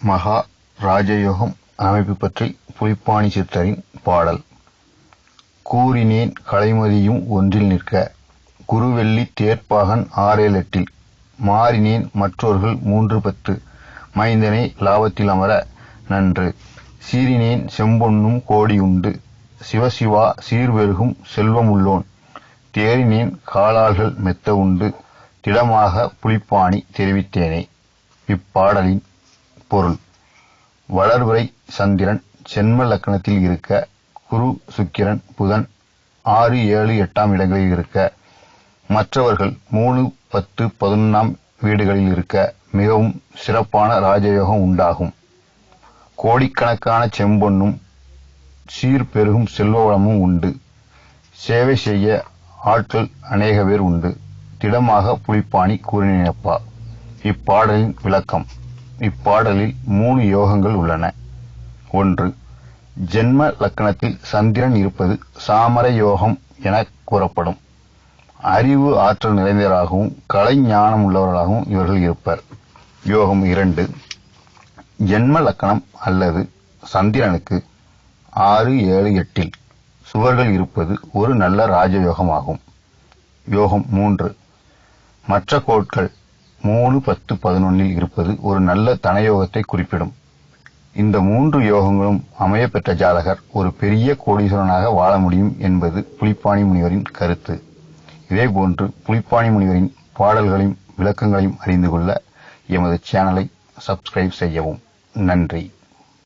மகா ராஜயோகம் அமைப்பு பற்றி புலிப்பாணி சித்தரின் பாடல். கூறினேன் கலைமதியும் ஒன்றில் நிற்க, குருவெள்ளி தேர்ப்பாகன் 6-7 மாறினேன் மற்றோர்கள் 3-10 மைந்தனை லாபத்தில் அமர நன்று. சீறினேன் செம்பொன்னும் கோடி உண்டு, சிவசிவா சீர்பெருகும் செல்வம் உள்ளோன். தேறினேன் காலாள்கள் மெத்த உண்டு, திடமாக புலிப்பாணி தெரிவித்தேனே. இப்பாடலின் பொருள்: வளர்பிறை சந்திரன் சென்ம லக்னத்தில் இருக்க, குரு சுக்கிரன் புதன் 6, 7, 8 இடங்களில் இருக்க, மற்றவர்கள் 3, 10, 11 வீடுகளில் இருக்க மிகவும் சிறப்பான ராஜயோகம் உண்டாகும். கோடிக்கணக்கான செம்பொன்னும் சீர்பெருகும் செல்வ வளமும் உண்டு. சேவை செய்ய ஆட்கள் அநேக பேர் உண்டு. திடமாக புலிப்பாணி கூறினேனப்பா. இப்பாடலின் விளக்கம்: இப்பாடலில் 3 யோகங்கள் உள்ளன. 1. ஜென்ம லக்னத்தில் சந்திரன் இருப்பது சாமர யோகம் என கூறப்படும். அறிவு ஆற்றல் நிறைந்தவராகவும் கலை ஞானம் உள்ளவர்களாகவும் இவர்கள் இருப்பர். யோகம் 2. ஜென்ம லக்னம் அல்லது சந்திரனுக்கு 6, 7, 8 சுவர்கள் இருப்பது ஒரு நல்ல ராஜயோகமாகும். யோகம் 3. மற்ற கோட்கள் 3, 10, 11 இருப்பது ஒரு நல்ல தனயோகத்தை குறிப்பிடும். இந்த 3 யோகங்களும் அமைய பெற்ற ஜாதகர் ஒரு பெரிய கோடீஸ்வரனாக வாழ முடியும் என்பது புலிப்பாணி முனிவரின் கருத்து. இதேபோன்று புலிப்பாணி முனிவரின் பாடல்களையும் விளக்கங்களையும் அறிந்து கொள்ள எமது சேனலை சப்ஸ்கிரைப் செய்யவும். நன்றி.